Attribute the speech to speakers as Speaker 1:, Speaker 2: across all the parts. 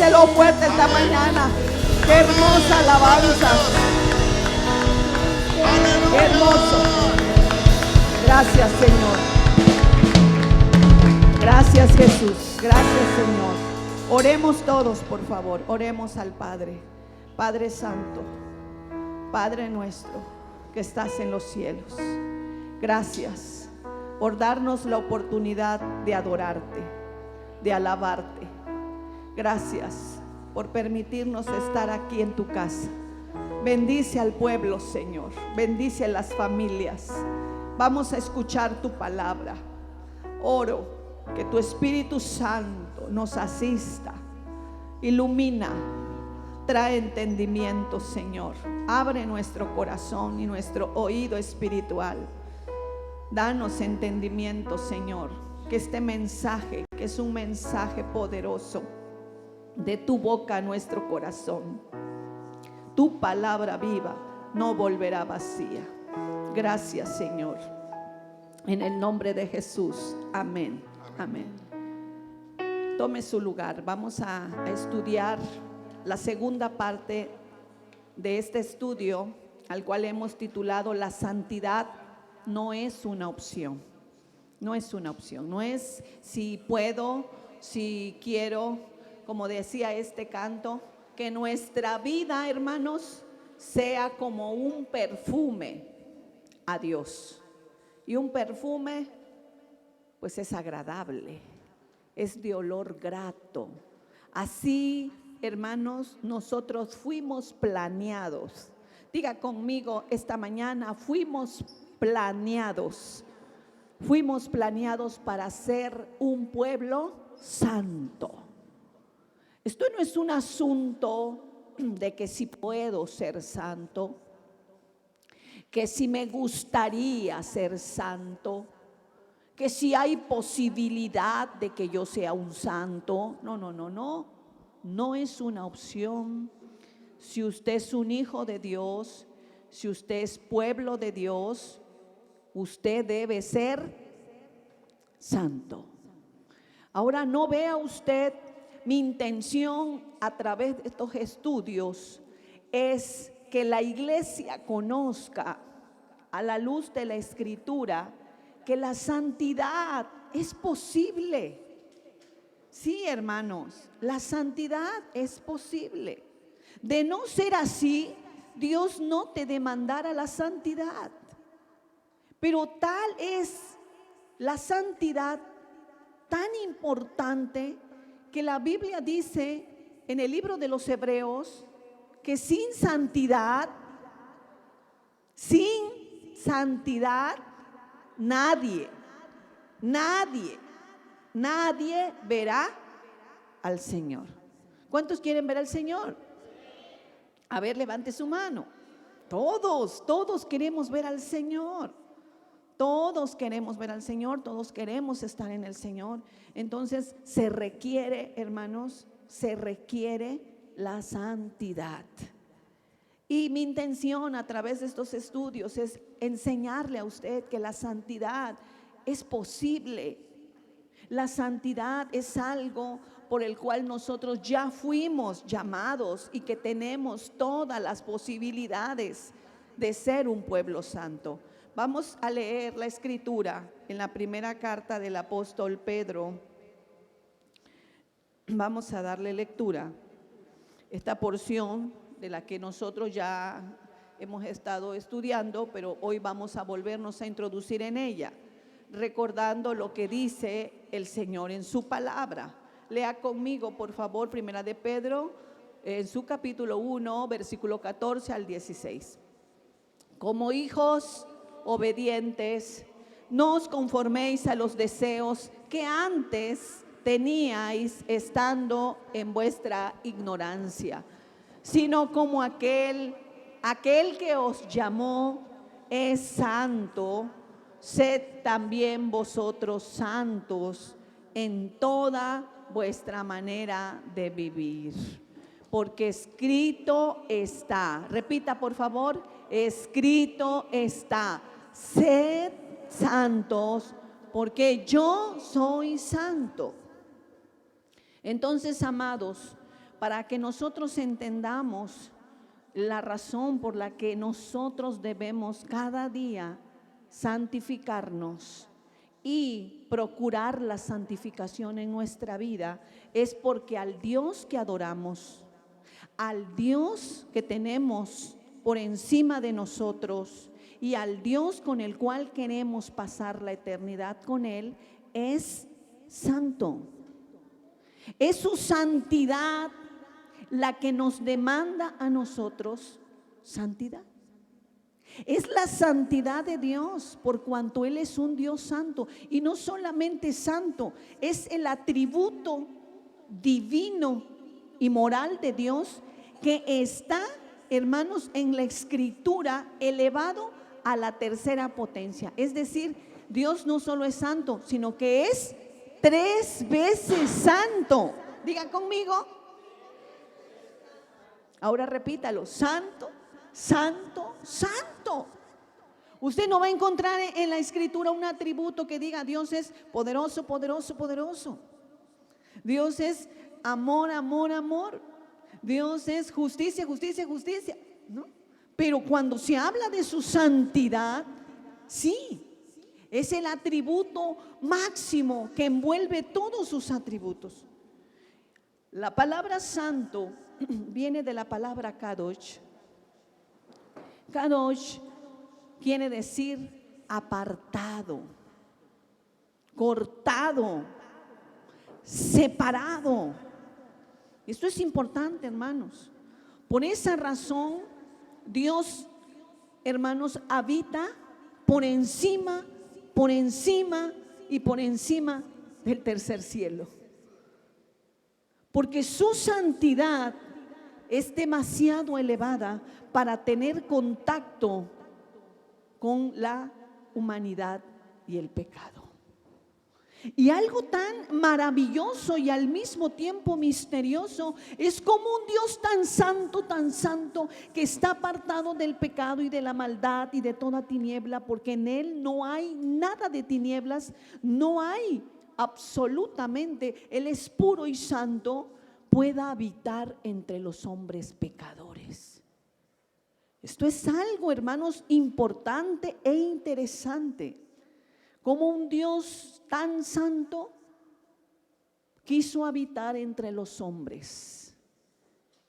Speaker 1: Déselo fuerte esta mañana. Qué hermosa alabanza. Qué hermoso. Gracias, Señor. Gracias, Jesús. Gracias, Señor. Oremos todos, por favor. Oremos al Padre. Padre Santo, Padre nuestro que estás en los cielos, gracias por darnos la oportunidad de adorarte, de alabarte. Gracias por permitirnos estar aquí en tu casa. Bendice al pueblo, Señor. Bendice a las familias. Vamos a escuchar tu palabra. Oro que tu Espíritu Santo nos asista. Ilumina, trae entendimiento, Señor. Abre nuestro corazón y nuestro oído espiritual. Danos entendimiento, Señor. Que este mensaje, que es un mensaje poderoso, de tu boca a nuestro corazón. Tu palabra viva no volverá vacía. Gracias, Señor. En el nombre de Jesús. Amén. Amén. Tome su lugar. Vamos a estudiar la segunda parte de este estudio, al cual hemos titulado La santidad no es una opción. No es una opción. No es si puedo, si quiero, como decía este canto, que nuestra vida, hermanos, sea como un perfume a Dios. Y un perfume, pues es agradable, es de olor grato. Así, hermanos, nosotros fuimos planeados. Diga conmigo esta mañana, fuimos planeados. Fuimos planeados para ser un pueblo santo. Esto no es un asunto de que si puedo ser santo, que si me gustaría ser santo, que si hay posibilidad de que yo sea un santo. No. No es una opción. Si usted es un hijo de Dios, si usted es pueblo de Dios, usted debe ser santo. Ahora, no vea usted, mi intención a través de estos estudios es que la iglesia conozca a la luz de la Escritura que la santidad es posible. Sí, hermanos, la santidad es posible. De no ser así, Dios no te demandara la santidad. Pero tal es la santidad tan importante que la Biblia dice en el libro de los Hebreos que sin santidad nadie verá al Señor. ¿Cuántos quieren ver al Señor? A ver, levante su mano. Todos queremos ver al Señor. Todos queremos ver al Señor, todos queremos estar en el Señor. Entonces se requiere, hermanos, se requiere la santidad. Y mi intención a través de estos estudios es enseñarle a usted que la santidad es posible. La santidad es algo por el cual nosotros ya fuimos llamados y que tenemos todas las posibilidades de ser un pueblo santo. Vamos a leer la Escritura en la primera carta del apóstol Pedro. Vamos a darle lectura. Esta porción de la que nosotros ya hemos estado estudiando, pero hoy vamos a volvernos a introducir en ella, recordando lo que dice el Señor en su palabra. Lea conmigo, por favor, primera de Pedro, en su capítulo 1, versículo 14 al 16. Como hijos obedientes, no os conforméis a los deseos que antes teníais estando en vuestra ignorancia, sino como aquel que os llamó es santo, sed también vosotros santos en toda vuestra manera de vivir. Porque escrito está, repita por favor, escrito está, sed santos porque yo soy santo. Entonces, amados, para que nosotros entendamos la razón por la que nosotros debemos cada día santificarnos y procurar la santificación en nuestra vida, es porque al Dios que adoramos, al Dios que tenemos por encima de nosotros y al Dios con el cual queremos pasar la eternidad con Él, es santo. Es su santidad la que nos demanda a nosotros santidad. Es la santidad de Dios, por cuanto Él es un Dios santo. Y no solamente santo, es el atributo divino y moral de Dios que está, hermanos, en la Escritura elevado a la tercera potencia. Es decir, Dios no solo es santo, sino que es 3 veces santo. Diga conmigo. Ahora repítalo: santo, santo, santo. Usted no va a encontrar en la Escritura un atributo que diga Dios es poderoso, poderoso, poderoso. Dios es amor, amor, amor. Dios es justicia, justicia, justicia, ¿no? Pero cuando se habla de su santidad, sí, es el atributo máximo que envuelve todos sus atributos. La palabra santo viene de la palabra kadosh. Kadosh quiere decir apartado, cortado, separado. Esto es importante, hermanos. Por esa razón, Dios, hermanos, habita por encima y por encima del tercer cielo. Porque su santidad es demasiado elevada para tener contacto con la humanidad y el pecado. Y algo tan maravilloso y al mismo tiempo misterioso es como un Dios tan santo, que está apartado del pecado y de la maldad y de toda tiniebla, porque en Él no hay nada de tinieblas, no hay absolutamente. Él es puro y santo, pueda habitar entre los hombres pecadores. Esto es algo, hermanos, importante e interesante. Como un Dios tan santo quiso habitar entre los hombres.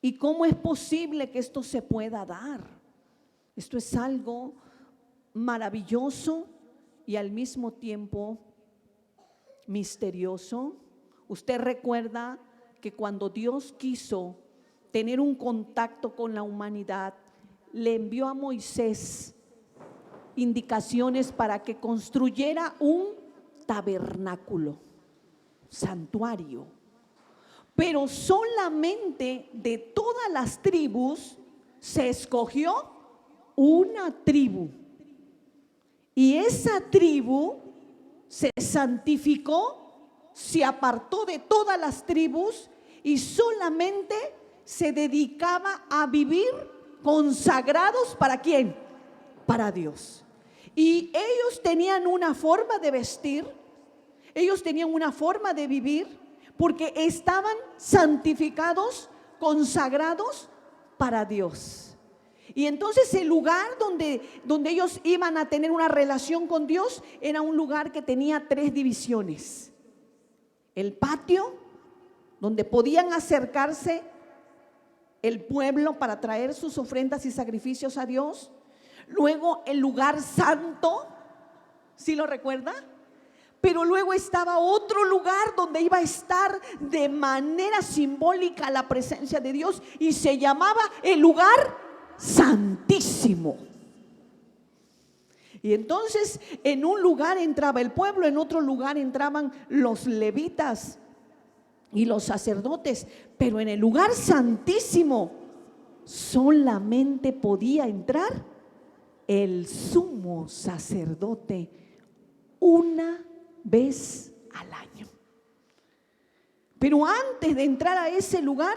Speaker 1: ¿Y cómo es posible que esto se pueda dar? Esto es algo maravilloso y al mismo tiempo misterioso. Usted recuerda que cuando Dios quiso tener un contacto con la humanidad, le envió a Moisés indicaciones para que construyera un tabernáculo, santuario. Pero solamente de todas las tribus se escogió una tribu. Y esa tribu se santificó, se apartó de todas las tribus y solamente se dedicaba a vivir consagrados. ¿Para quién? Para Dios. Y ellos tenían una forma de vestir, ellos tenían una forma de vivir, porque estaban santificados, consagrados para Dios. Y entonces el lugar donde ellos iban a tener una relación con Dios era un lugar que tenía 3 divisiones. El patio, donde podían acercarse el pueblo para traer sus ofrendas y sacrificios a Dios. Luego el lugar santo, ¿sí lo recuerda? Pero luego estaba otro lugar donde iba a estar de manera simbólica la presencia de Dios, y se llamaba el lugar santísimo. Y entonces en un lugar entraba el pueblo, en otro lugar entraban los levitas y los sacerdotes, pero en el lugar santísimo solamente podía entrar el sumo sacerdote una vez al año. Pero antes de entrar a ese lugar,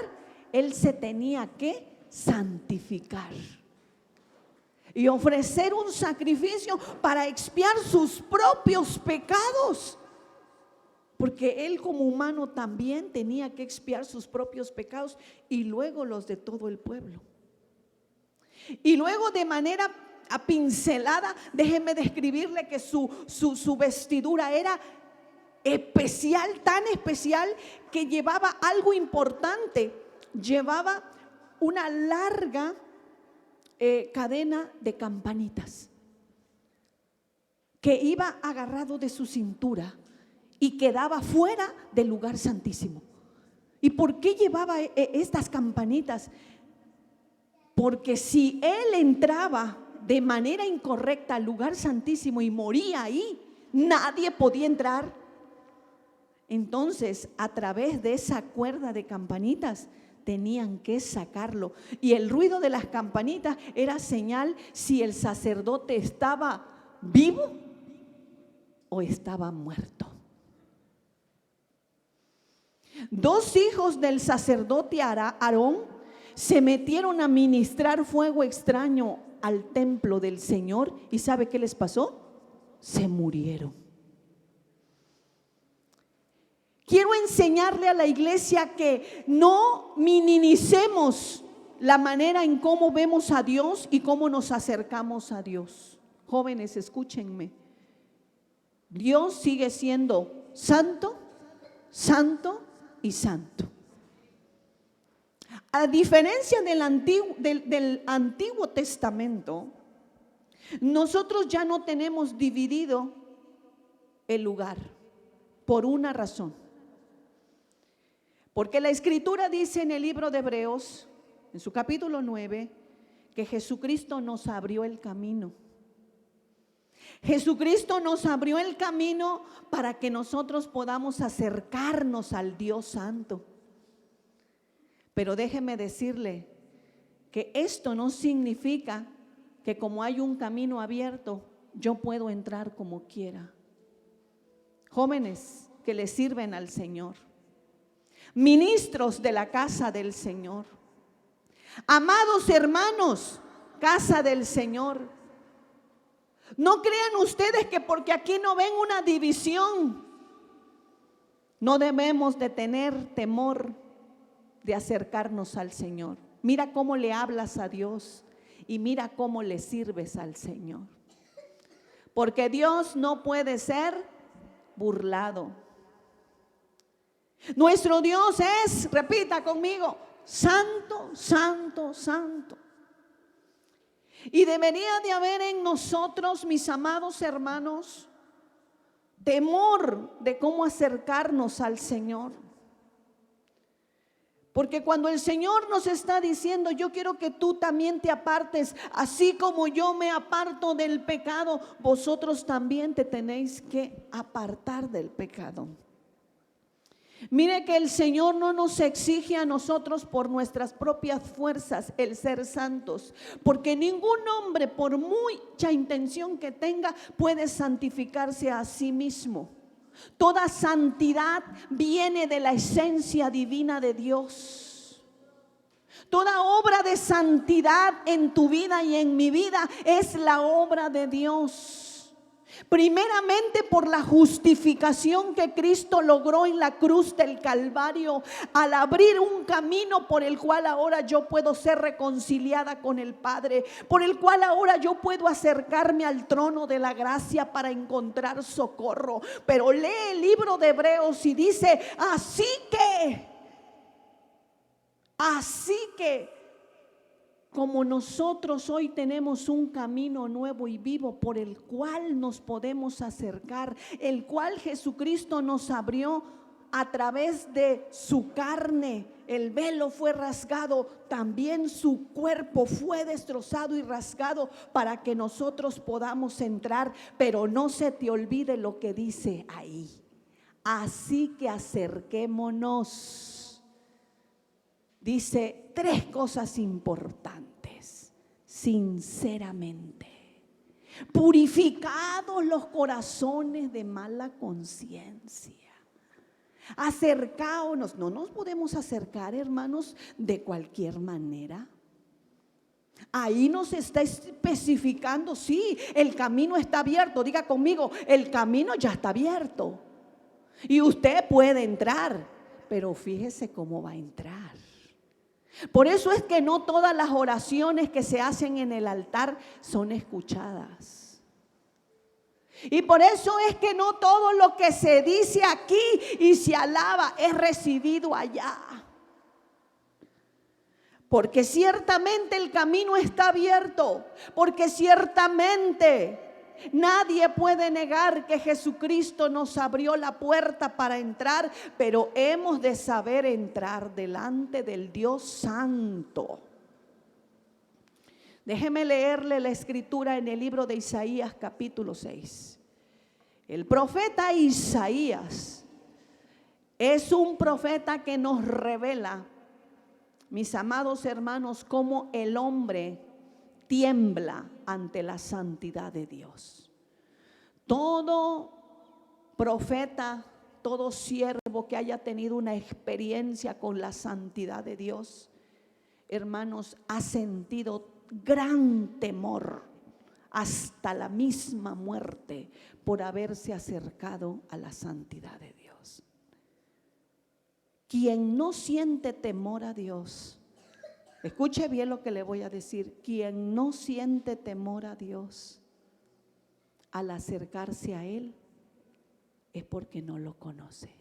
Speaker 1: él se tenía que santificar y ofrecer un sacrificio para expiar sus propios pecados. porque él como humano también tenía que expiar sus propios pecados y luego los de todo el pueblo. Y luego de manera pincelada, déjeme describirle que su vestidura era especial, tan especial que llevaba algo importante. Llevaba una larga cadena de campanitas que iba agarrado de su cintura y quedaba fuera del lugar santísimo. ¿Y por qué llevaba estas campanitas? Porque si él entraba de manera incorrecta al lugar santísimo y moría ahí, nadie podía entrar. Entonces, a través de esa cuerda de campanitas tenían que sacarlo. Y el ruido de las campanitas era señal si el sacerdote estaba vivo o estaba muerto. Dos hijos del sacerdote Aarón se metieron a ministrar fuego extraño al templo del Señor. ¿Y sabe qué les pasó? Se murieron. Quiero enseñarle a la iglesia que no minimicemos la manera en cómo vemos a Dios y cómo nos acercamos a Dios. Jóvenes, escúchenme. Dios sigue siendo santo, santo y santo. A diferencia del Antiguo Testamento, nosotros ya no tenemos dividido el lugar por una razón. Porque la Escritura dice en el libro de Hebreos, en su capítulo 9, que Jesucristo nos abrió el camino. Jesucristo nos abrió el camino para que nosotros podamos acercarnos al Dios Santo. Pero déjeme decirle que esto no significa que como hay un camino abierto, yo puedo entrar como quiera. Jóvenes que le sirven al Señor, ministros de la casa del Señor, amados hermanos, casa del Señor, no crean ustedes que porque aquí no ven una división, no debemos de tener temor de acercarnos al Señor. Mira cómo le hablas a Dios y mira cómo le sirves al Señor. Porque Dios no puede ser burlado. Nuestro Dios es, repita conmigo, santo, santo, santo. Y debería de haber en nosotros, mis amados hermanos, temor de cómo acercarnos al Señor. Porque cuando el Señor nos está diciendo, yo quiero que tú también te apartes, así como yo me aparto del pecado, vosotros también te tenéis que apartar del pecado. Mire que el Señor no nos exige a nosotros por nuestras propias fuerzas el ser santos, porque ningún hombre, por mucha intención que tenga, puede santificarse a sí mismo. Toda santidad viene de la esencia divina de Dios. Toda obra de santidad en tu vida y en mi vida es la obra de Dios. Primeramente por la justificación que Cristo logró en la cruz del Calvario, al abrir un camino por el cual ahora yo puedo ser reconciliada con el Padre, por el cual ahora yo puedo acercarme al trono de la gracia para encontrar socorro. Pero lee el libro de Hebreos y dice, así que como nosotros hoy tenemos un camino nuevo y vivo por el cual nos podemos acercar, el cual Jesucristo nos abrió a través de su carne, el velo fue rasgado, también su cuerpo fue destrozado y rasgado para que nosotros podamos entrar. Pero no se te olvide lo que dice ahí. Así que acerquémonos. Dice 3 cosas importantes: sinceramente, purificados los corazones de mala conciencia. Acercaos, no nos podemos acercar, hermanos, de cualquier manera. Ahí nos está especificando, sí, el camino está abierto. Diga conmigo, el camino ya está abierto. Y usted puede entrar, pero fíjese cómo va a entrar. Por eso es que no todas las oraciones que se hacen en el altar son escuchadas. Y por eso es que no todo lo que se dice aquí y se alaba es recibido allá. Porque ciertamente el camino está abierto, porque ciertamente nadie puede negar que Jesucristo nos abrió la puerta para entrar, pero hemos de saber entrar delante del Dios Santo. Déjeme leerle la escritura en el libro de Isaías capítulo 6. El profeta Isaías es un profeta que nos revela, mis amados hermanos, cómo el hombre tiembla ante la santidad de Dios. Todo profeta, todo siervo que haya tenido una experiencia con la santidad de Dios, hermanos, ha sentido gran temor, hasta la misma muerte, por haberse acercado a la santidad de Dios. Quien no siente temor a Dios, escuche bien lo que le voy a decir, quien no siente temor a Dios al acercarse a Él es porque no lo conoce.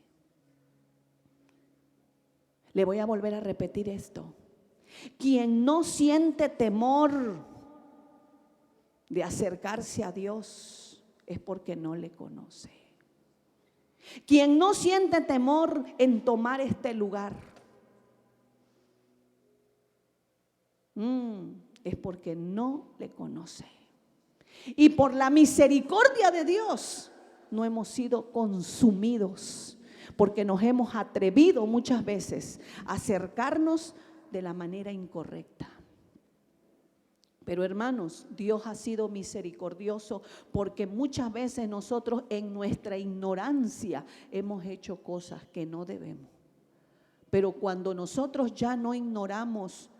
Speaker 1: Le voy a volver a repetir esto. Quien no siente temor de acercarse a Dios es porque no le conoce. Quien no siente temor en tomar este lugar es porque no le conoce. Y por la misericordia de Dios no hemos sido consumidos, porque nos hemos atrevido muchas veces a acercarnos de la manera incorrecta. Pero hermanos, Dios ha sido misericordioso, porque muchas veces nosotros en nuestra ignorancia hemos hecho cosas que no debemos. Pero cuando nosotros ya no ignoramos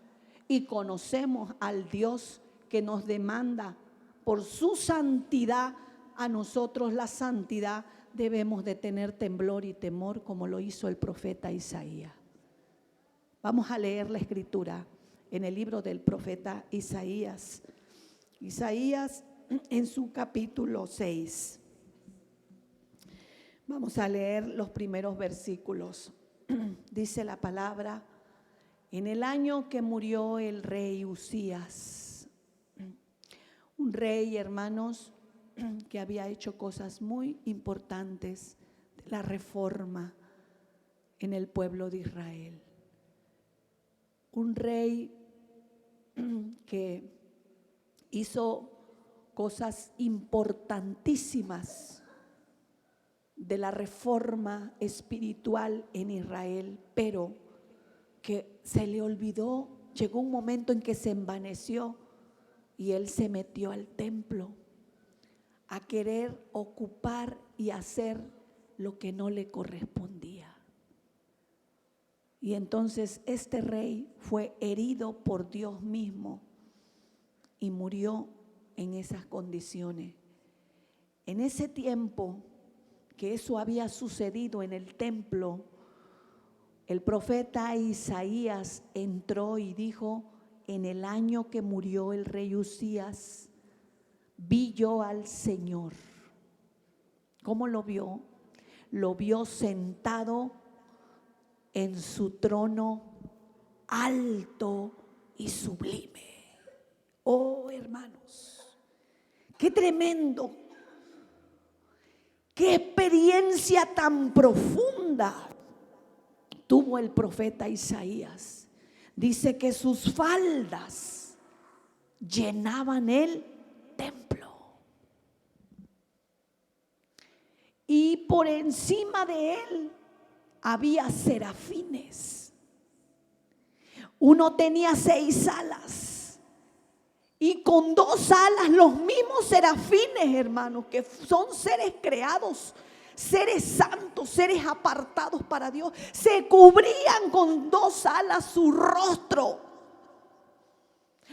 Speaker 1: y conocemos al Dios que nos demanda por su santidad, a nosotros la santidad, debemos de tener temblor y temor, como lo hizo el profeta Isaías. Vamos a leer la escritura en el libro del profeta Isaías. Isaías en su capítulo 6. Vamos a leer los primeros versículos. Dice la palabra: en el año que murió el rey Usías, un rey, hermanos, que había hecho cosas muy importantes de la reforma en el pueblo de Israel. Un rey que hizo cosas importantísimas de la reforma espiritual en Israel, pero que se le olvidó. Llegó un momento en que se envaneció y él se metió al templo a querer ocupar y hacer lo que no le correspondía. Y entonces este rey fue herido por Dios mismo y murió en esas condiciones. En ese tiempo que eso había sucedido en el templo, el profeta Isaías entró y dijo: en el año que murió el rey Usías, vi yo al Señor. ¿Cómo lo vio? Lo vio sentado en su trono alto y sublime. Oh, hermanos, qué tremendo, qué experiencia tan profunda tuvo el profeta Isaías. Dice que sus faldas llenaban el templo, y por encima de él había serafines. Uno tenía 6 alas, y con 2 alas los mismos serafines, hermanos, que son seres creados, seres santos, seres apartados para Dios, se cubrían con 2 alas su rostro.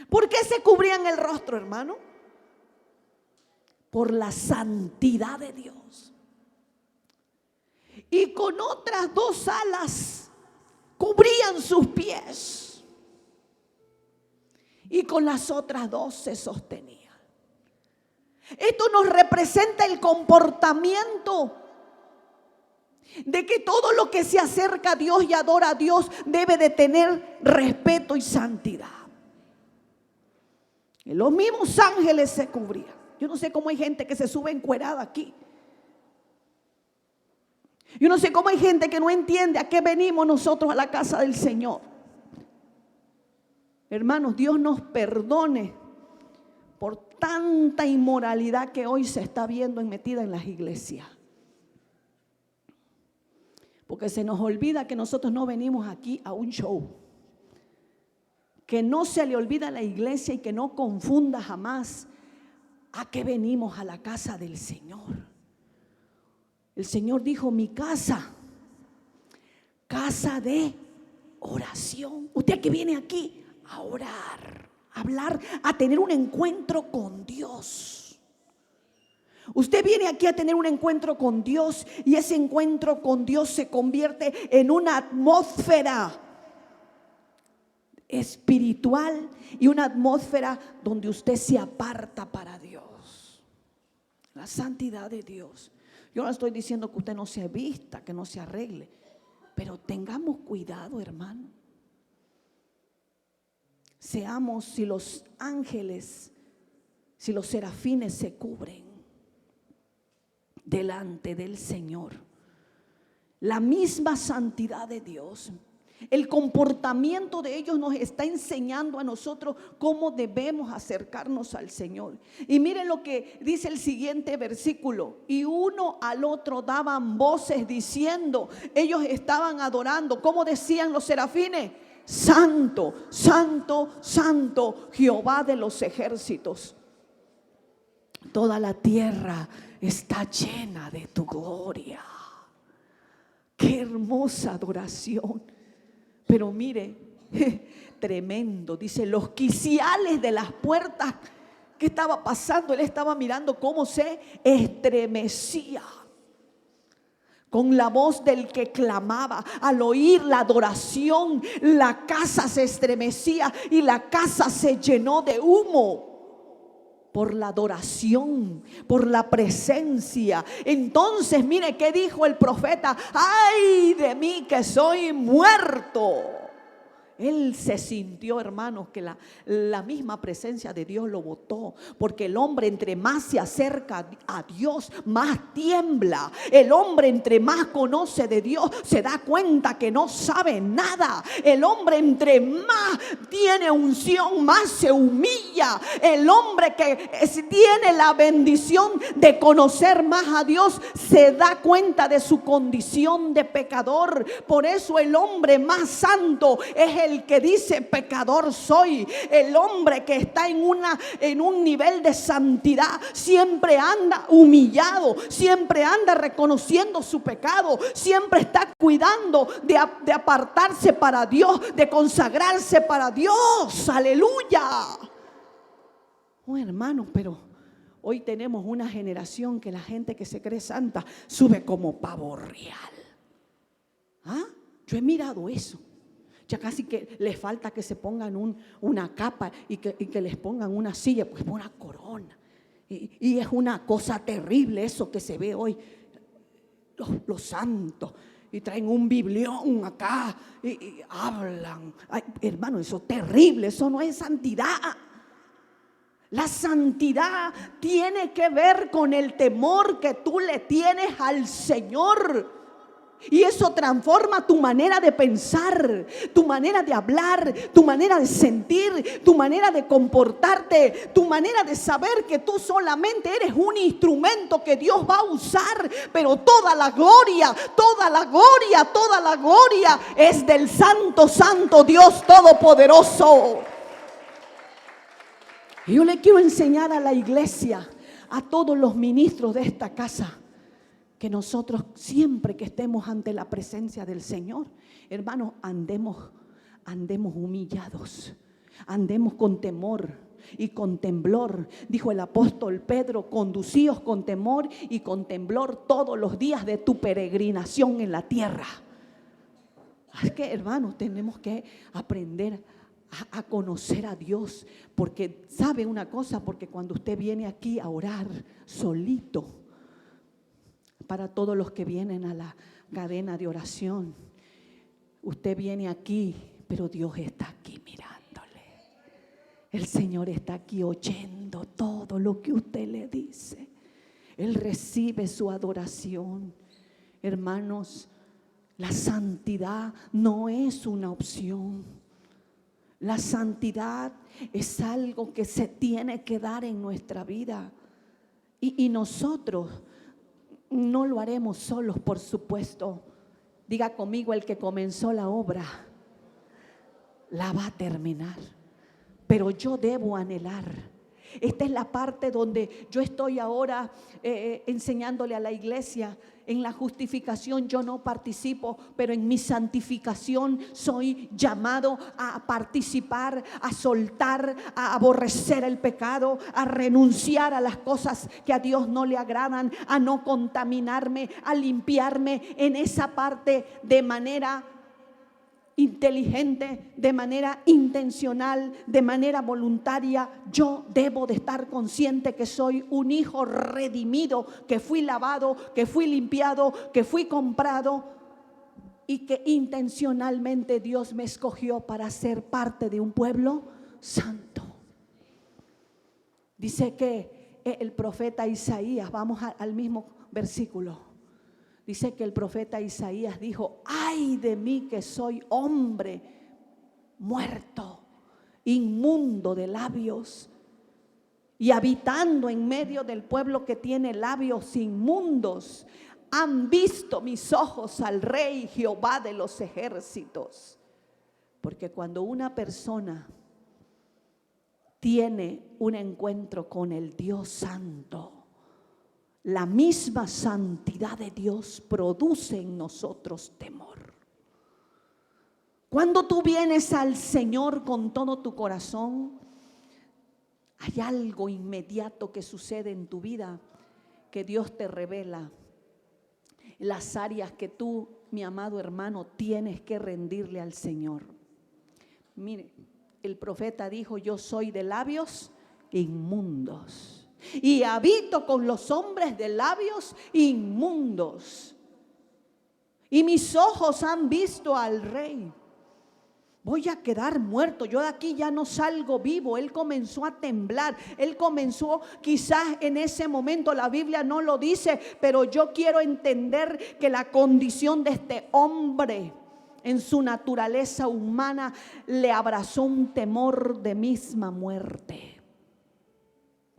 Speaker 1: ¿Por qué se cubrían el rostro, hermano? Por la santidad de Dios. y con otras 2 alas cubrían sus pies, y con las otras 2 se sostenían. Esto nos representa el comportamiento de que todo lo que se acerca a Dios y adora a Dios debe de tener respeto y santidad. Y los mismos ángeles se cubrían. Yo no sé cómo hay gente que se sube encuerada aquí. Yo no sé cómo hay gente que no entiende a qué venimos nosotros a la casa del Señor. Hermanos, Dios nos perdone por tanta inmoralidad que hoy se está viendo metida en las iglesias. Porque se nos olvida que nosotros no venimos aquí a un show. Que no se le olvida a la iglesia y que no confunda jamás a qué venimos a la casa del Señor. El Señor dijo: mi casa, casa de oración. Usted que viene aquí a orar, a hablar, a tener un encuentro con Dios. Usted viene aquí a tener un encuentro con Dios, y ese encuentro con Dios se convierte en una atmósfera espiritual y una atmósfera donde usted se aparta para Dios. La santidad de Dios. Yo no estoy diciendo que usted no se vista, que no se arregle, pero tengamos cuidado, hermano. Seamos, si los ángeles, si los serafines se cubren delante del Señor, la misma santidad de Dios, el comportamiento de ellos nos está enseñando a nosotros cómo debemos acercarnos al Señor. Y miren lo que dice el siguiente versículo: y uno al otro daban voces diciendo, ellos estaban adorando, ¿cómo decían los serafines? Santo, santo, santo, Jehová de los ejércitos. Toda la tierra está llena de tu gloria. Qué hermosa adoración. Pero mire, tremendo. Dice, los quiciales de las puertas, ¿qué estaba pasando? Él estaba mirando cómo se estremecía con la voz del que clamaba. Al oír la adoración, la casa se estremecía y la casa se llenó de humo. Por la adoración, por la presencia. Entonces, mire qué dijo el profeta: ay de mí que soy muerto. Él se sintió, hermanos, que la misma presencia de Dios lo botó. Porque el hombre entre más se acerca a Dios, más tiembla. El hombre entre más conoce de Dios, se da cuenta que no sabe nada. El hombre entre más tiene unción, más se humilla. El hombre que tiene la bendición de conocer más a Dios, se da cuenta de su condición de pecador. Por eso el hombre más santo es el que dice: pecador soy. El hombre que está en un nivel de santidad siempre anda humillado, siempre anda reconociendo su pecado, siempre está cuidando de apartarse para Dios, de consagrarse para Dios. Aleluya. Oh, hermano, pero hoy tenemos una generación que la gente que se cree santa sube como pavo real. ¿Ah? Yo he mirado eso. Ya casi que les falta que se pongan una capa y que les pongan una silla, pues una corona. Y es una cosa terrible eso que se ve hoy. Los santos. Y traen un biblión acá y hablan. Ay, hermano, eso es terrible, eso no es santidad. La santidad tiene que ver con el temor que tú le tienes al Señor. Y eso transforma tu manera de pensar, tu manera de hablar, tu manera de sentir, tu manera de comportarte, tu manera de saber que tú solamente eres un instrumento que Dios va a usar. Pero toda la gloria, toda la gloria, toda la gloria es del Santo, Santo Dios Todopoderoso. Y yo le quiero enseñar a la iglesia, a todos los ministros de esta casa, que nosotros siempre que estemos ante la presencia del Señor, hermanos, andemos humillados, andemos con temor, y con temblor. Dijo el apóstol Pedro, conducíos con temor y con temblor todos los días de tu peregrinación en la tierra. Es que, hermanos, tenemos que aprender a conocer a Dios, porque sabe una cosa, porque cuando usted viene aquí a orar solito, para todos los que vienen a la cadena de oración, usted viene aquí, pero Dios está aquí mirándole. El Señor está aquí oyendo todo lo que usted le dice. Él recibe su adoración. Hermanos, la santidad no es una opción. La santidad es algo que se tiene que dar en nuestra vida. Y nosotros no lo haremos solos, por supuesto. Diga conmigo, el que comenzó la obra la va a terminar. Pero yo debo anhelar. Esta es la parte donde yo estoy ahora enseñándole a la iglesia. En la justificación yo no participo, pero en mi santificación soy llamado a participar, a soltar, a aborrecer el pecado, a renunciar a las cosas que a Dios no le agradan, a no contaminarme, a limpiarme en esa parte de manera inteligente, de manera intencional, de manera voluntaria. Yo debo de estar consciente que soy un hijo redimido, que fui lavado, que fui limpiado, que fui comprado y que intencionalmente Dios me escogió para ser parte de un pueblo santo. Dice que el profeta Isaías, vamos al mismo versículo. Dice que el profeta Isaías dijo: ay de mí que soy hombre muerto, inmundo de labios, y habitando en medio del pueblo que tiene labios inmundos. Han visto mis ojos al Rey Jehová de los ejércitos. Porque cuando una persona tiene un encuentro con el Dios Santo, la misma santidad de Dios produce en nosotros temor. Cuando tú vienes al Señor con todo tu corazón, hay algo inmediato que sucede en tu vida, que Dios te revela las áreas que tú, mi amado hermano, tienes que rendirle al Señor. Mire, el profeta dijo: yo soy de labios inmundos y habito con los hombres de labios inmundos, y mis ojos han visto al Rey. Voy a quedar muerto, yo de aquí ya no salgo vivo. Él comenzó a temblar, él comenzó, quizás en ese momento, la Biblia no lo dice, pero yo quiero entender que la condición de este hombre en su naturaleza humana le abrazó un temor de misma muerte.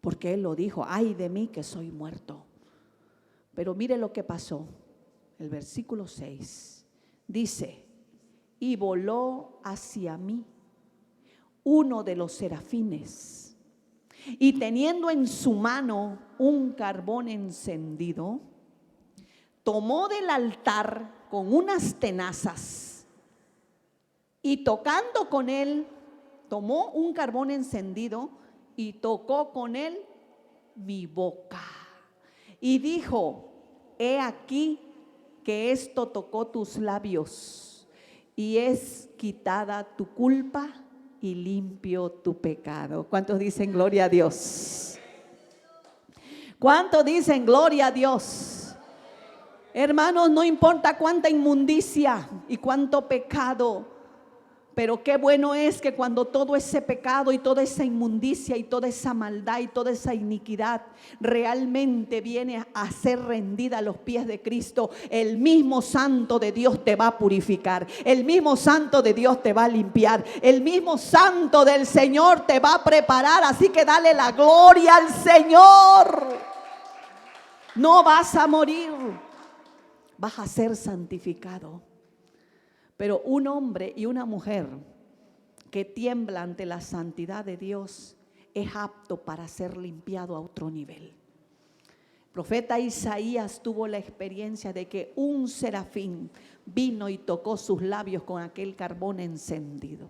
Speaker 1: Porque él lo dijo: ay de mí que soy muerto. Pero mire lo que pasó. El versículo 6 dice: y voló hacia mí uno de los serafines, y teniendo en su mano un carbón encendido, tomó del altar con unas tenazas, y tocando con él, tomó un carbón encendido y tocó con él mi boca, y dijo: he aquí que esto tocó tus labios, y es quitada tu culpa y limpio tu pecado. ¿Cuántos dicen gloria a Dios? ¿Cuántos dicen gloria a Dios? Hermanos, no importa cuánta inmundicia y cuánto pecado, pero qué bueno es que cuando todo ese pecado y toda esa inmundicia y toda esa maldad y toda esa iniquidad realmente viene a ser rendida a los pies de Cristo, el mismo Santo de Dios te va a purificar, el mismo Santo de Dios te va a limpiar, el mismo Santo del Señor te va a preparar. Así que dale la gloria al Señor. No vas a morir, vas a ser santificado. Pero un hombre y una mujer que tiembla ante la santidad de Dios es apto para ser limpiado a otro nivel. El profeta Isaías tuvo la experiencia de que un serafín vino y tocó sus labios con aquel carbón encendido.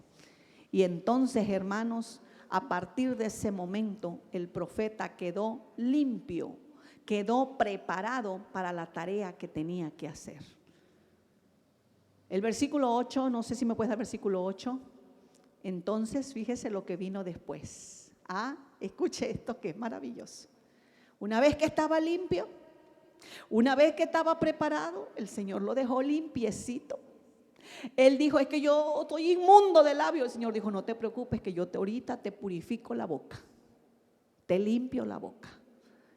Speaker 1: Y entonces, hermanos, a partir de ese momento el profeta quedó limpio, quedó preparado para la tarea que tenía que hacer. El versículo 8, no sé si me puedes dar versículo 8. Entonces, fíjese lo que vino después. Escuche esto que es maravilloso. Una vez que estaba limpio, una vez que estaba preparado, el Señor lo dejó limpiecito. Él dijo, es que yo estoy inmundo de labios. El Señor dijo, no te preocupes, que yo ahorita te purifico la boca, te limpio la boca.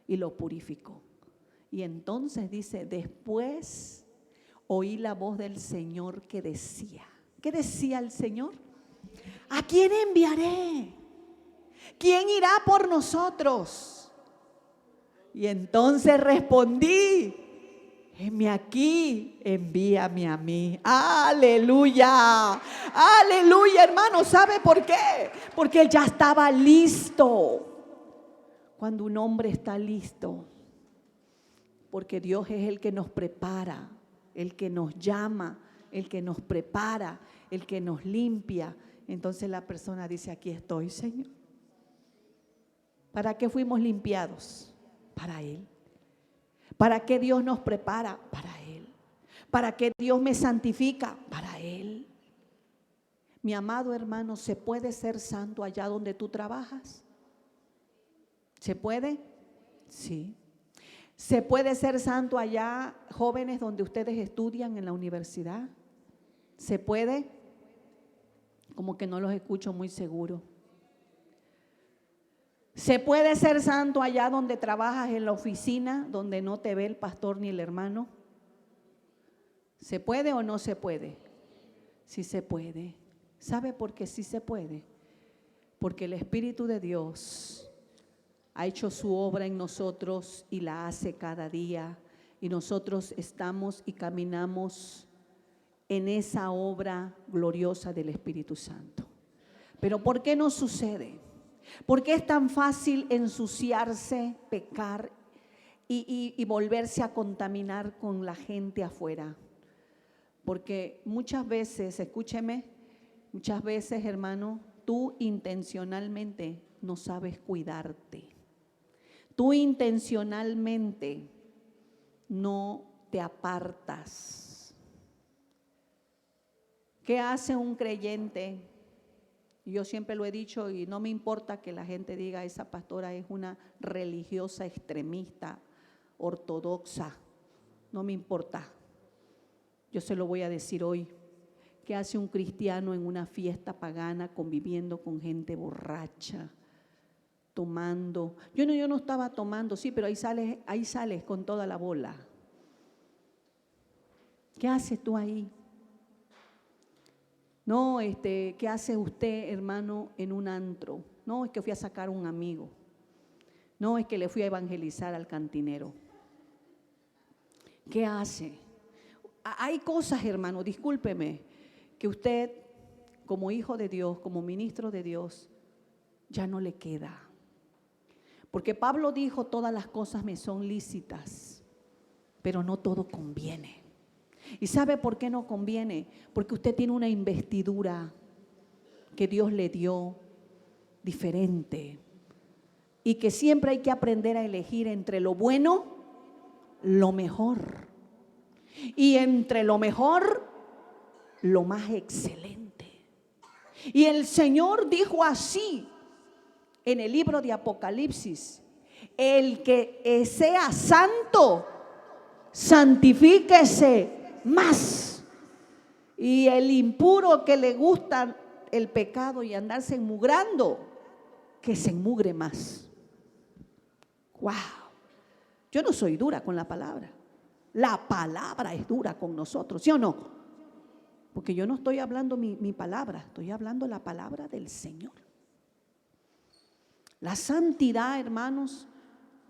Speaker 1: Y lo purificó. Y entonces dice, después oí la voz del Señor que decía, ¿qué decía el Señor? ¿A quién enviaré? ¿Quién irá por nosotros? Y entonces respondí, heme aquí, envíame a mí. Aleluya, aleluya, hermano. ¿Sabe por qué? Porque él ya estaba listo. Cuando un hombre está listo, porque Dios es el que nos prepara, el que nos llama, el que nos prepara, el que nos limpia. Entonces la persona dice, aquí estoy, Señor. ¿Para qué fuimos limpiados? Para Él. ¿Para qué Dios nos prepara? Para Él. ¿Para qué Dios me santifica? Para Él. Mi amado hermano, ¿se puede ser santo allá donde tú trabajas? ¿Se puede? Sí. ¿Se puede ser santo allá, jóvenes, donde ustedes estudian en la universidad? ¿Se puede? Como que no los escucho muy seguro. ¿Se puede ser santo allá donde trabajas en la oficina, donde no te ve el pastor ni el hermano? ¿Se puede o no se puede? Sí se puede. ¿Sabe por qué sí se puede? Porque el Espíritu de Dios ha hecho su obra en nosotros y la hace cada día. Y nosotros estamos y caminamos en esa obra gloriosa del Espíritu Santo. Pero ¿por qué no sucede? ¿Por qué es tan fácil ensuciarse, pecar y volverse a contaminar con la gente afuera? Porque muchas veces, escúcheme, muchas veces, hermano, tú intencionalmente no sabes cuidarte. Tú intencionalmente no te apartas. ¿Qué hace un creyente? Yo siempre lo he dicho y no me importa que la gente diga, esa pastora es una religiosa extremista, ortodoxa. No me importa. Yo se lo voy a decir hoy. ¿Qué hace un cristiano en una fiesta pagana conviviendo con gente borracha? Tomando. Yo no estaba tomando, sí, pero ahí sales con toda la bola. ¿Qué haces tú ahí? No, ¿qué hace usted, hermano, en un antro? No, es que fui a sacar un amigo. No, es que le fui a evangelizar al cantinero. ¿Qué hace? Hay cosas, hermano, discúlpeme, que usted, como hijo de Dios, como ministro de Dios, ya no le queda. Porque Pablo dijo, todas las cosas me son lícitas, pero no todo conviene. ¿Y sabe por qué no conviene? Porque usted tiene una investidura que Dios le dio diferente y que siempre hay que aprender a elegir entre lo bueno, lo mejor, y entre lo mejor, lo más excelente. Y el Señor dijo así en el libro de Apocalipsis: el que sea santo, santifíquese más. Y el impuro que le gusta el pecado y andarse enmugrando, que se enmugre más. Wow. Yo no soy dura con la palabra. La palabra es dura con nosotros, ¿sí o no? Porque yo no estoy hablando mi palabra, estoy hablando la palabra del Señor. La santidad, hermanos,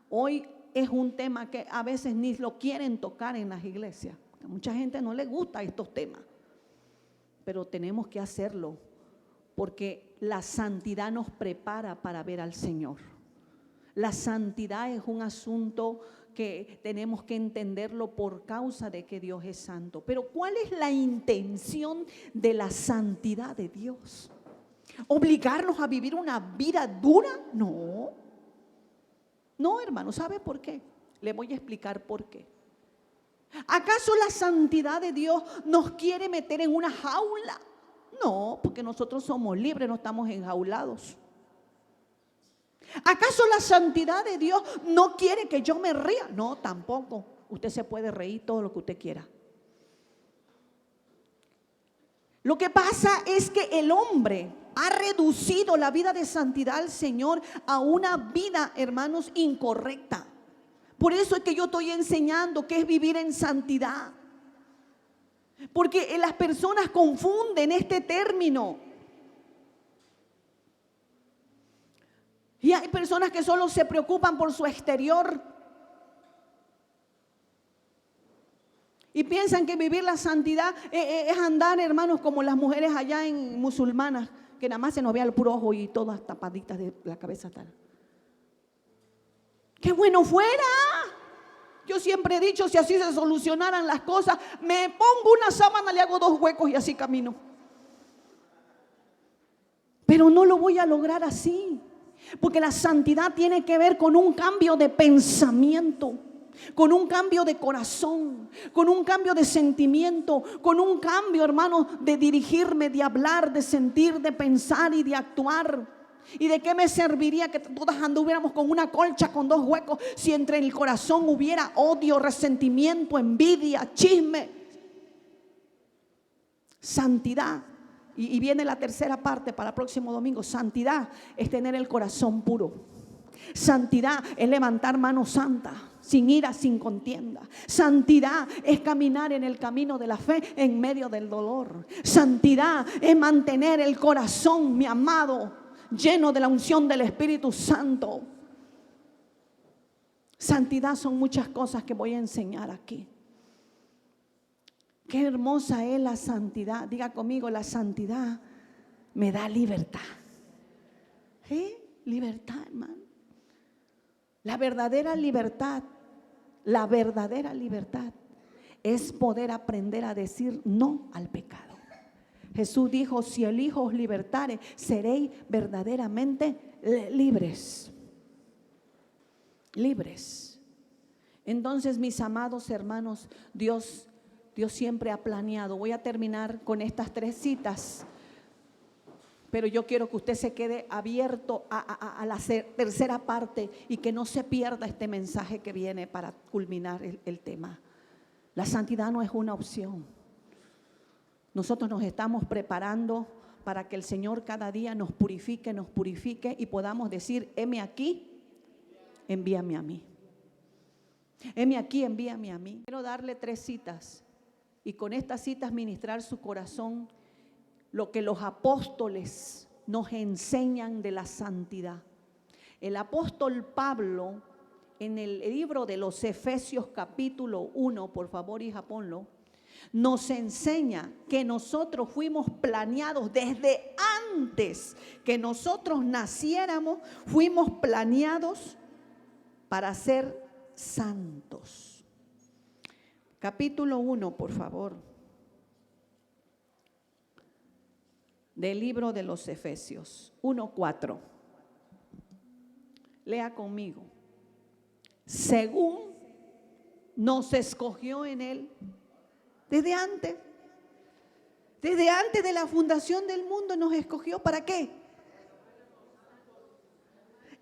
Speaker 1: hoy es un tema que a veces ni lo quieren tocar en las iglesias. A mucha gente no le gusta estos temas, pero tenemos que hacerlo porque la santidad nos prepara para ver al Señor. La santidad es un asunto que tenemos que entenderlo por causa de que Dios es santo. Pero ¿cuál es la intención de la santidad de Dios? ¿Obligarnos a vivir una vida dura? No. No, hermano, ¿sabe por qué? Le voy a explicar por qué. ¿Acaso la santidad de Dios nos quiere meter en una jaula? No, porque nosotros somos libres, no estamos enjaulados. ¿Acaso la santidad de Dios no quiere que yo me ría? No, tampoco. Usted se puede reír todo lo que usted quiera. Lo que pasa es que el hombre ha reducido la vida de santidad al Señor a una vida, hermanos, incorrecta. Por eso es que yo estoy enseñando qué es vivir en santidad. Porque las personas confunden este término. Y hay personas que solo se preocupan por su exterior. Y piensan que vivir la santidad es andar, hermanos, como las mujeres allá en musulmanas, que nada más se nos vea el puro ojo y todas tapaditas de la cabeza tal. ¡Qué bueno fuera! Yo siempre he dicho, si así se solucionaran las cosas, me pongo una sábana, le hago 2 huecos y así camino. Pero no lo voy a lograr así, porque la santidad tiene que ver con un cambio de pensamiento, con un cambio de corazón, con un cambio de sentimiento, con un cambio, hermano, de dirigirme, de hablar, de sentir, de pensar y de actuar. ¿Y de qué me serviría que todas anduviéramos con una colcha con 2 huecos si entre el corazón hubiera odio, resentimiento, envidia, chisme? Santidad. Y viene la tercera parte para el próximo domingo. Santidad es tener el corazón puro. Santidad es levantar mano santa, sin ira, sin contienda. Santidad es caminar en el camino de la fe en medio del dolor. Santidad es mantener el corazón, mi amado, lleno de la unción del Espíritu Santo. Santidad son muchas cosas que voy a enseñar aquí. Qué hermosa es la santidad. Diga conmigo, la santidad me da libertad. Libertad, hermano. La verdadera libertad es poder aprender a decir no al pecado. Jesús dijo, si el Hijo os libertare, seréis verdaderamente libres. Libres. Entonces, mis amados hermanos, Dios siempre ha planeado. Voy a terminar con estas 3 citas, pero yo quiero que usted se quede abierto a la tercera parte y que no se pierda este mensaje que viene para culminar el tema. La santidad no es una opción. Nosotros nos estamos preparando para que el Señor cada día nos purifique y podamos decir, heme aquí, envíame a mí. Heme aquí, envíame a mí. Quiero darle 3 citas y con estas citas ministrar su corazón lo que los apóstoles nos enseñan de la santidad. El apóstol Pablo, en el libro de los Efesios capítulo 1, por favor, hija, ponlo, nos enseña que nosotros fuimos planeados desde antes que nosotros naciéramos, fuimos planeados para ser santos. Capítulo 1, por favor, del libro de los Efesios, 1:4. Lea conmigo. Según nos escogió en Él desde antes de la fundación del mundo, nos escogió. ¿Para qué?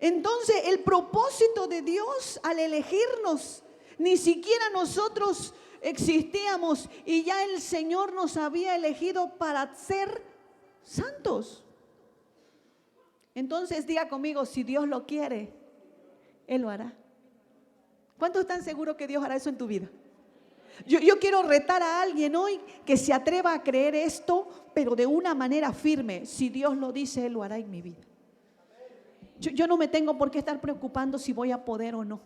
Speaker 1: Entonces, el propósito de Dios al elegirnos, ni siquiera nosotros existíamos y ya el Señor nos había elegido para ser santos. Entonces, diga conmigo, si Dios lo quiere, Él lo hará. ¿Cuántos están seguros que Dios hará eso en tu vida? Yo quiero retar a alguien hoy que se atreva a creer esto, pero de una manera firme. Si Dios lo dice, Él lo hará en mi vida. Yo no me tengo por qué estar preocupando si voy a poder o no.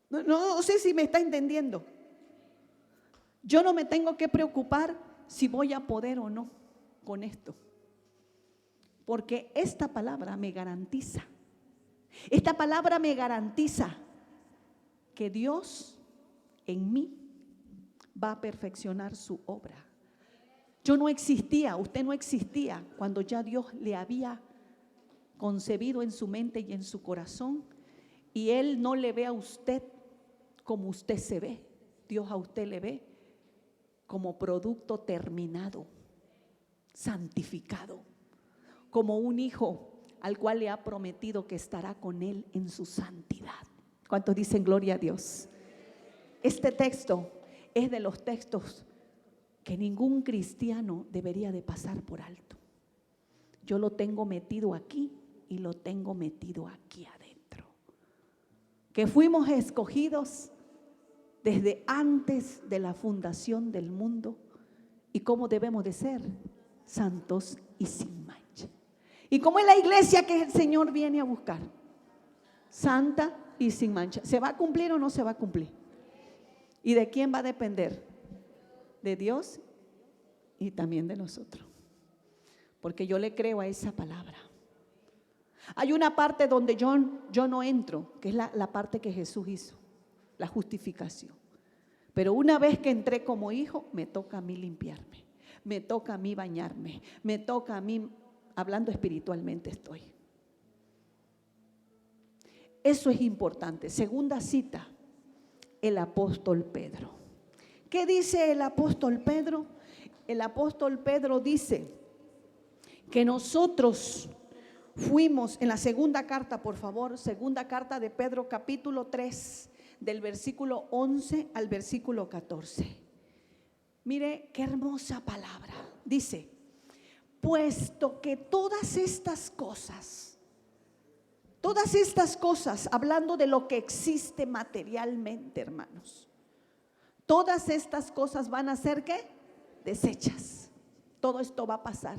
Speaker 1: No sé si me está entendiendo. Yo no me tengo que preocupar si voy a poder o no con esto. Porque esta palabra me garantiza. Esta palabra me garantiza que Dios en mí va a perfeccionar su obra. Yo no existía, usted no existía cuando ya Dios le había concebido en su mente y en su corazón, y Él no le ve a usted como usted se ve. Dios a usted le ve como producto terminado, santificado, como un hijo al cual le ha prometido que estará con Él en su santidad. ¿Cuántos dicen gloria a Dios? Este texto es de los textos que ningún cristiano debería de pasar por alto. Yo lo tengo metido aquí y lo tengo metido aquí adentro. Que fuimos escogidos desde antes de la fundación del mundo. ¿Y cómo debemos de ser? Santos y sin mancha. ¿Y cómo es la iglesia que el Señor viene a buscar? Santa y sin mancha. ¿Se va a cumplir o no se va a cumplir? ¿Y de quién va a depender? De Dios y también de nosotros. Porque yo le creo a esa palabra. Hay una parte donde yo no entro, que es la parte que Jesús hizo, la justificación. Pero una vez que entré como hijo, me toca a mí limpiarme, me toca a mí bañarme, me toca a mí, hablando espiritualmente estoy. Eso es importante. Segunda cita, el apóstol Pedro. ¿Qué dice el apóstol Pedro? El apóstol Pedro dice que nosotros fuimos, en la segunda carta, por favor, segunda carta de Pedro, capítulo 3, del versículo 11 al versículo 14. Mire qué hermosa palabra. Dice: puesto que todas estas cosas, hablando de lo que existe materialmente, hermanos, todas estas cosas van a ser ¿qué? Desechas. Todo esto va a pasar.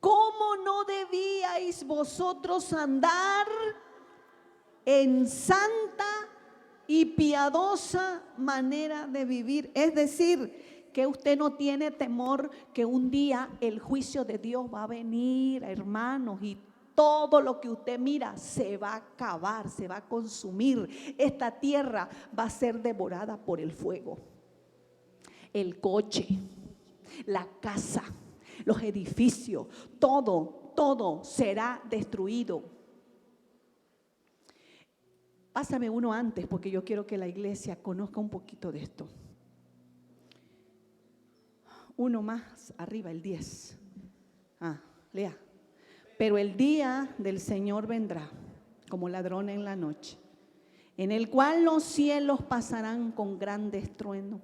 Speaker 1: ¿Cómo no debíais vosotros andar en santa y piadosa manera de vivir? Es decir, que usted no tiene temor que un día el juicio de Dios va a venir, hermanos, y todo lo que usted mira se va a acabar, se va a consumir. Esta tierra va a ser devorada por el fuego. El coche, la casa, los edificios, todo será destruido. Pásame uno antes, porque yo quiero que la iglesia conozca un poquito de esto. Uno más arriba, el 10. Lea. Pero el día del Señor vendrá como ladrón en la noche, en el cual los cielos pasarán con grande estruendo,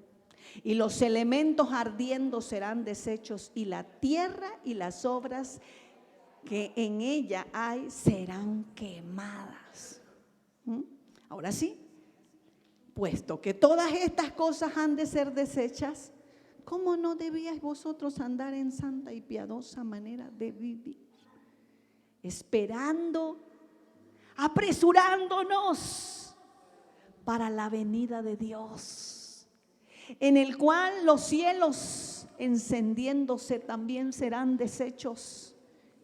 Speaker 1: y los elementos ardiendo serán deshechos, y la tierra y las obras que en ella hay serán quemadas. Ahora sí, puesto que todas estas cosas han de ser deshechas, ¿cómo no debíais vosotros andar en santa y piadosa manera de vivir? Esperando, apresurándonos para la venida de Dios, en el cual los cielos encendiéndose también serán deshechos,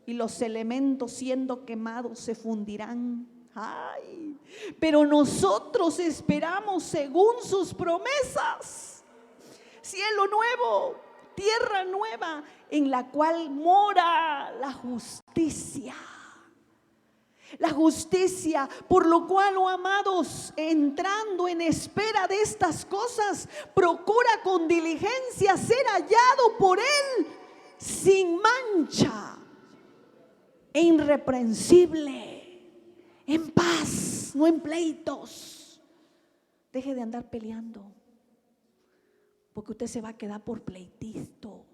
Speaker 1: y los elementos siendo quemados se fundirán. Ay, pero nosotros esperamos según sus promesas, cielo nuevo, tierra nueva, en la cual mora la justicia. La justicia, por lo cual, oh amados, entrando en espera de estas cosas, procura con diligencia ser hallado por Él sin mancha e irreprensible, en paz, no en pleitos. Deje de andar peleando, porque usted se va a quedar por pleitisto.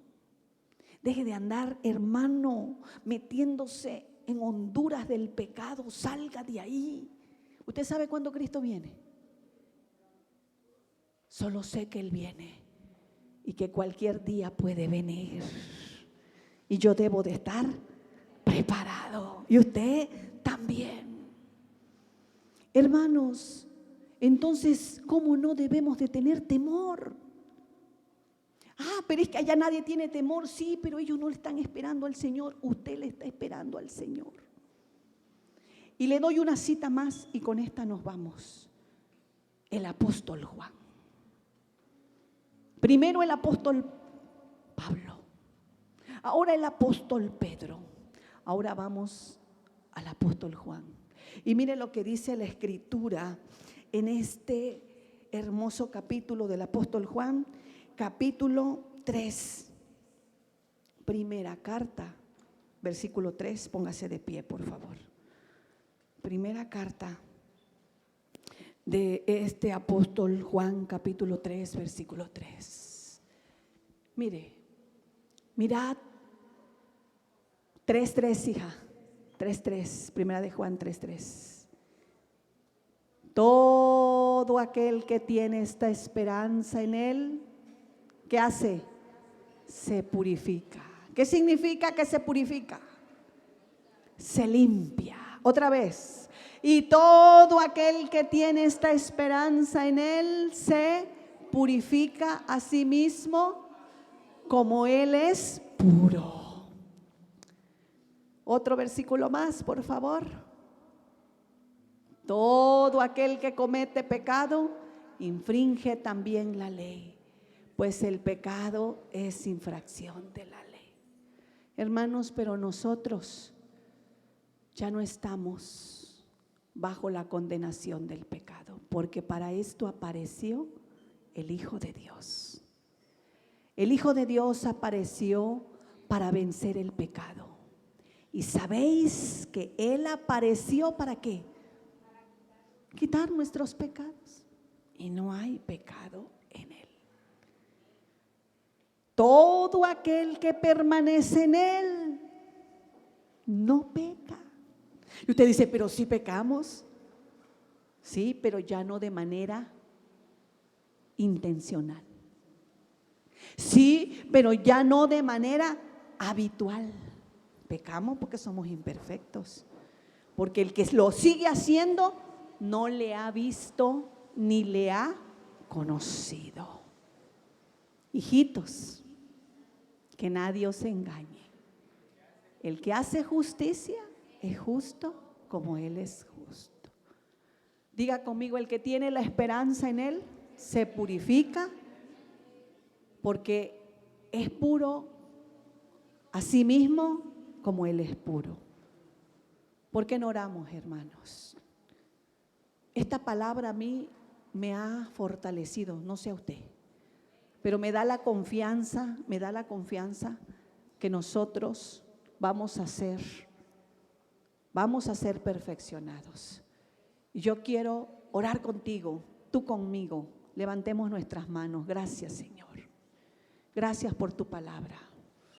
Speaker 1: Deje de andar, hermano, metiéndose en honduras del pecado. Salga de ahí. ¿Usted sabe cuándo Cristo viene? Solo sé que Él viene y que cualquier día puede venir, y yo debo de estar preparado, y usted también. Hermanos, entonces, ¿cómo no debemos de tener temor? Pero es que allá nadie tiene temor. Sí, pero ellos no le están esperando al Señor. Usted le está esperando al Señor. Y le doy una cita más y con esta nos vamos. El apóstol Juan. Primero el apóstol Pablo. Ahora el apóstol Pedro. Ahora vamos al apóstol Juan. Y mire lo que dice la escritura en este hermoso capítulo del apóstol Juan, capítulo 3, primera carta, versículo 3, póngase de pie, por favor. Primera carta de este apóstol Juan, capítulo 3, versículo 3. Mirad, 3:3, hija, 3:3, primera de Juan 3:3. Todo aquel que tiene esta esperanza en Él, ¿qué hace? Se purifica. ¿Qué significa que se purifica? Se limpia. Otra vez. Y todo aquel que tiene esta esperanza en Él se purifica a sí mismo como Él es puro. Otro versículo más, por favor. Todo aquel que comete pecado infringe también la ley, pues el pecado es infracción de la ley. Hermanos, pero nosotros ya no estamos bajo la condenación del pecado, porque para esto apareció el Hijo de Dios. El Hijo de Dios apareció para vencer el pecado. Y sabéis que Él apareció ¿para qué? Quitar nuestros pecados. Y no hay pecado en Él. Todo aquel que permanece en Él no peca. Y usted dice, pero sí pecamos. Sí, pero ya no de manera intencional. Sí, pero ya no de manera habitual. Pecamos porque somos imperfectos. Porque el que lo sigue haciendo no le ha visto ni le ha conocido. Hijitos, que nadie os engañe. El que hace justicia es justo como Él es justo. Diga conmigo, el que tiene la esperanza en Él se purifica porque es puro a sí mismo como Él es puro. ¿Por qué no oramos, hermanos? Esta palabra a mí me ha fortalecido, no sé a usted, pero me da la confianza que nosotros vamos a ser perfeccionados. Y yo quiero orar contigo, tú conmigo. Levantemos nuestras manos. Gracias, Señor. Gracias por tu palabra.